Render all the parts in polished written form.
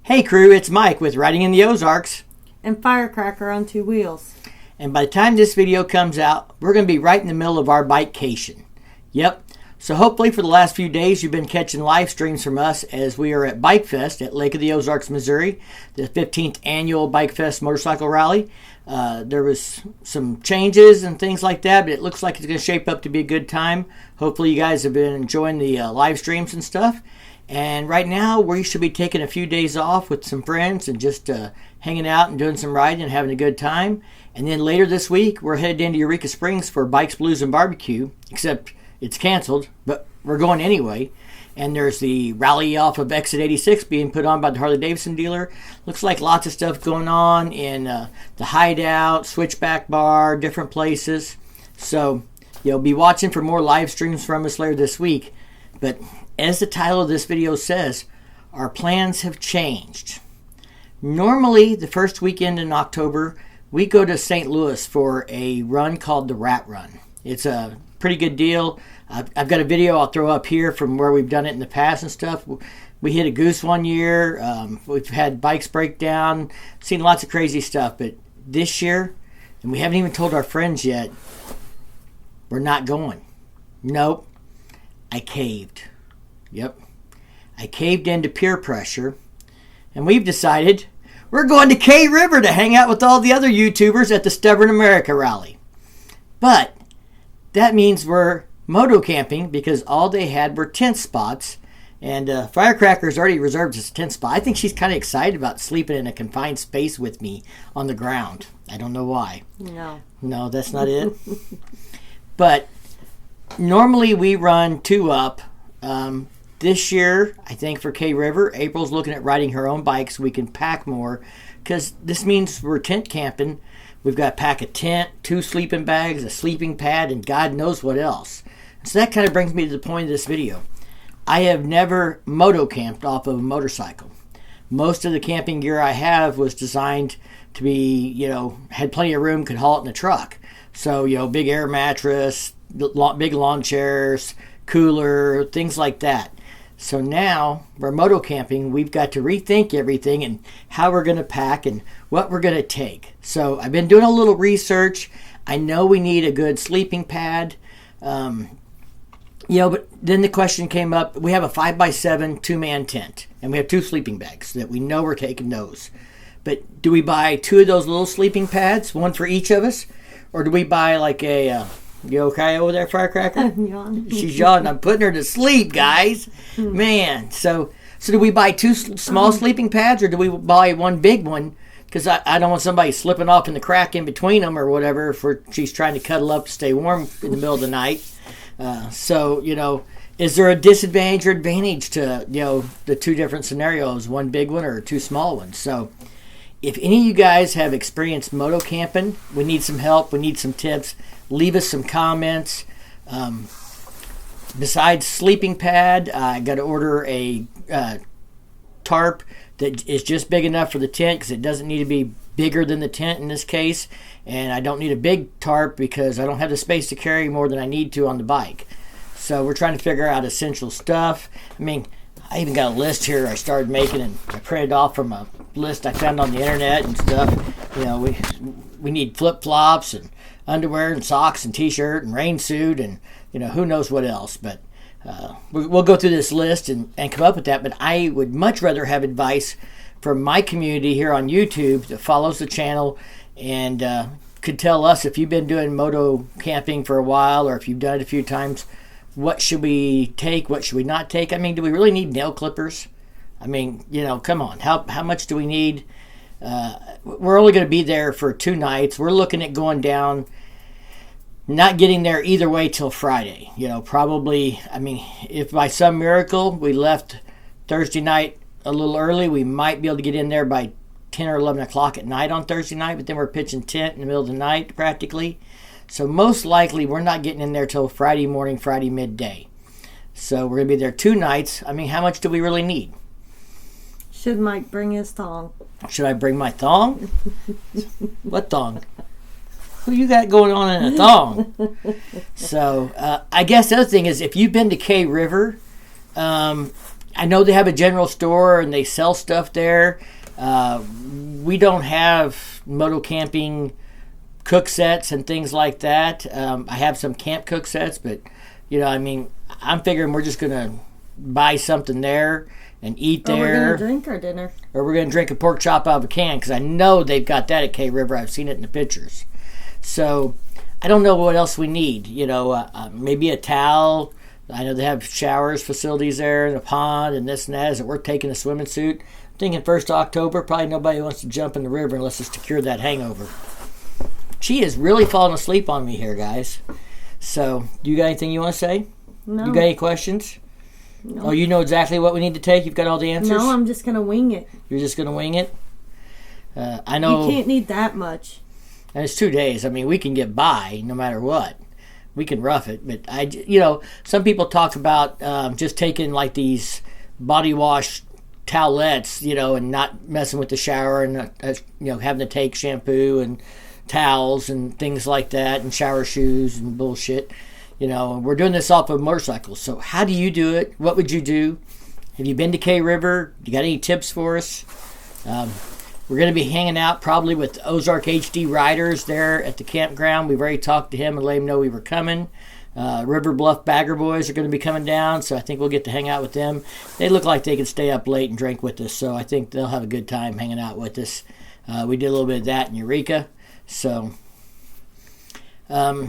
Hey crew, it's Mike with Riding in the Ozarks. And Firecracker on two wheels. And by the time this video comes out, we're going to be right in the middle of our bikecation. Yep. So hopefully for the last few days you've been catching live streams from us as we are at Bike Fest at Lake of the Ozarks, Missouri, the 15th annual Bike Fest motorcycle rally. There was some changes and things like that, but it looks like it's going to shape up to be a good time. Hopefully you guys have been enjoying the live streams and stuff. And right now we should be taking a few days off with some friends and just hanging out and doing some riding and having a good time. And then later this week we're headed into Eureka Springs for Bikes, Blues, and Barbecue, except it's canceled, but we're going anyway. And there's the rally off of Exit 86 being put on by the Harley Davidson dealer. Looks like lots of stuff going on in the Hideout, Switchback Bar, different places. So you'll be watching for more live streams from us later this week. But as the title of this video says, our plans have changed. Normally, the first weekend in October, we go to St. Louis for a run called the Rat Run. It's a pretty good deal. I've got a video I'll throw up here from where we've done it in the past and stuff. We hit a goose one year. We've had bikes break down, seen lots of crazy stuff. But this year, and we haven't even told our friends yet, we're not going. Nope. I caved. Yep. I caved into peer pressure. And we've decided we're going to KRiver to hang out with all the other YouTubers at the Stubborn America rally. But that means we're MotoCamping because all they had were tent spots. And Firecracker's already reserved his tent spot. I think she's kind of excited about sleeping in a confined space with me on the ground. I don't know why. No, that's not it. But normally we run two up. This year, I think for KRiver, April's looking at riding her own bike so we can pack more. Because this means we're tent camping. We've got to pack a tent, 2 sleeping bags, a sleeping pad, and God knows what else. So that kind of brings me to the point of this video. I have never moto-camped off of a motorcycle. Most of the camping gear I have was designed to be, had plenty of room, could haul it in a truck. So, big air mattress, big lawn chairs, cooler, things like that. So now we're moto-camping. We've got to rethink everything and how we're going to pack and what we're going to take. So I've been doing a little research. I know we need a good sleeping pad. But then the question came up. We have a 5x7 2-man tent, and we have 2 sleeping bags that we know we're taking those. But do we buy 2 of those little sleeping pads, one for each of us, or do we buy like a you okay over there, Firecracker? I'm yawning. She's yawning. I'm putting her to sleep, guys. Man, so do we buy 2 small sleeping pads, or do we buy one big one? Because I don't want somebody slipping off in the crack in between them or whatever if she's trying to cuddle up to stay warm in the middle of the night. Is there a disadvantage or advantage to, the 2 different scenarios, one big one or 2 small ones? So if any of you guys have experienced moto camping, we need some help, we need some tips. Leave us some comments. Besides sleeping pad, I got to order a tarp that is just big enough for the tent because it doesn't need to be bigger than the tent in this case. And I don't need a big tarp because I don't have the space to carry more than I need to on the bike. So we're trying to figure out essential stuff. I even got a list here I started making, and I printed off from a list I found on the internet and stuff. We need flip-flops and underwear and socks and t-shirt and rain suit and who knows what else. But we'll go through this list and come up with that. But I would much rather have advice from my community here on YouTube that follows the channel and could tell us if you've been doing moto camping for a while or if you've done it a few times. What should we take? What should we not take? Do we really need nail clippers? Come on. How much do we need? We're only going to be there for 2 nights. We're looking at going down, not getting there either way till Friday. Probably, if by some miracle we left Thursday night a little early, we might be able to get in there by 10 or 11 o'clock at night on Thursday night, but then we're pitching tent in the middle of the night practically. So most likely we're not getting in there till Friday morning, Friday midday. So we're going to be there 2 nights. How much do we really need? Should Mike bring his thong? Should I bring my thong? What thong? Who you got going on in a thong? So I guess the other thing is if you've been to KRiver, I know they have a general store and they sell stuff there. We don't have MotoCamping cook sets and things like that. I have some camp cook sets, but I'm figuring we're just gonna buy something there and eat there. Or we're gonna drink our dinner. Or we're gonna drink a pork chop out of a can, because I know they've got that at KRiver. I've seen it in the pictures. So I don't know what else we need. Maybe a towel. I know they have showers facilities there and a pond and this and that. Is it worth taking a swimming suit? I'm thinking 1st of October, probably nobody wants to jump in the river unless it's to cure that hangover. She is really falling asleep on me here, guys. So, you got anything you want to say? No. You got any questions? No. Oh, you know exactly what we need to take? You've got all the answers? No, I'm just going to wing it. You're just going to wing it? I know. You can't need that much. And it's 2 days. I mean, we can get by no matter what. We can rough it. But, some people talk about just taking like these body wash towelettes, and not messing with the shower and, having to take shampoo and towels and things like that and shower shoes and bullshit. We're doing this off of motorcycles. So how do you do it? What would you do? Have you been to KRiver? You got any tips for us? We're going to be hanging out probably with Ozark HD riders there at the campground. We've already talked to him and let him know we were coming. River Bluff Bagger Boys are going to be coming down, so I think we'll get to hang out with them. They look like they can stay up late and drink with us, so I think they'll have a good time hanging out with us. We did a little bit of that in Eureka. So, I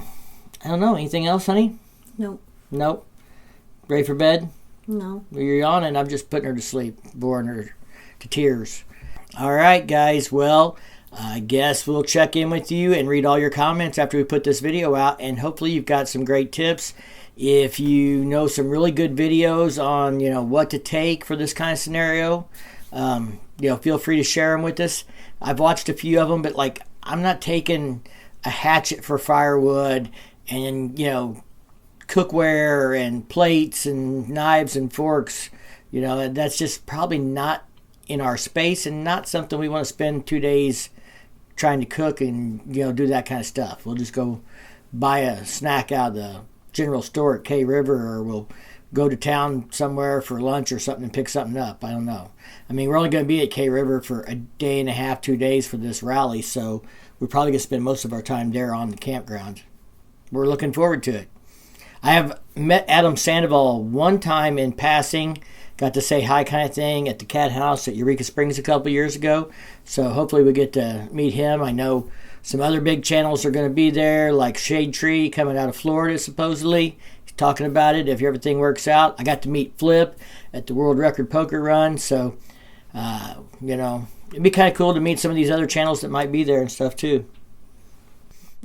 don't know. Anything else, honey? Nope. Nope. Ready for bed? No. You're yawning. I'm just putting her to sleep, boring her to tears. All right, guys. Well, I guess we'll check in with you and read all your comments after we put this video out, and hopefully you've got some great tips. If you know some really good videos on, what to take for this kind of scenario, feel free to share them with us. I've watched a few of them, but I'm not taking a hatchet for firewood and, cookware and plates and knives and forks. That's just probably not in our space and not something we want to spend 2 days trying to cook and, do that kind of stuff. We'll just go buy a snack out of the general store at KRiver, or we'll go to town somewhere for lunch or something and pick something up. I don't know. I mean, we're only going to be at KRiver for a day and a half, 2 days for this rally, so we're probably going to spend most of our time there on the campground. We're looking forward to it. I have met Adam Sandoval one time in passing, got to say hi kind of thing at the Cat House at Eureka Springs a couple years ago, so hopefully we get to meet him. I know some other big channels are going to be there, like Shade Tree coming out of Florida supposedly. He's talking about it if everything works out. I got to meet Flip at the World Record Poker Run, so it'd be kind of cool to meet some of these other channels that might be there and stuff too.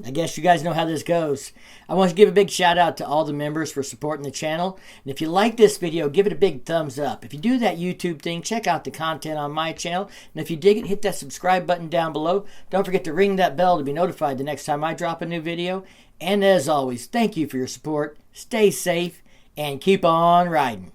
I guess you guys know how this goes. I want to give a big shout out to all the members for supporting the channel. And if you like this video, give it a big thumbs up. If you do that YouTube thing, check out the content on my channel. And if you dig it, hit that subscribe button down below. Don't forget to ring that bell to be notified the next time I drop a new video. And as always, thank you for your support. Stay safe and keep on riding.